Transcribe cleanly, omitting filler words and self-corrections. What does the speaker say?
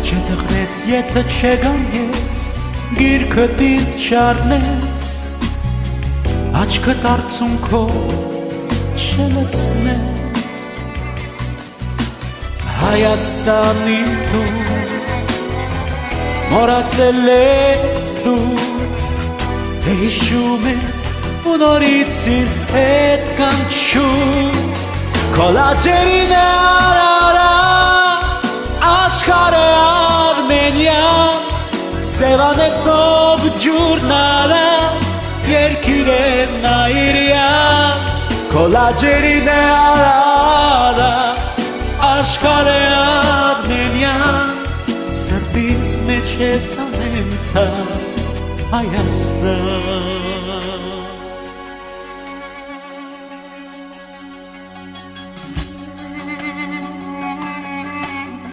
Չտխրես, եթե չգամ ես, գիրքդ ինձ չառնես, աչքդ արցունքով չլցնես, Հայաստանի դու, մոռացել ես դու, հիշում ես ու նորից ինձ հետ կանչում, քո լաջերին է արարա, աշխարհը Արմենիան, սևանեցով ջուրն արա, երկիր է Նայիրյան, քո լաջերին է արարա, աշխարհը Արմենիան, սրտիս մեջ ես ամեն տեղ Հայաստան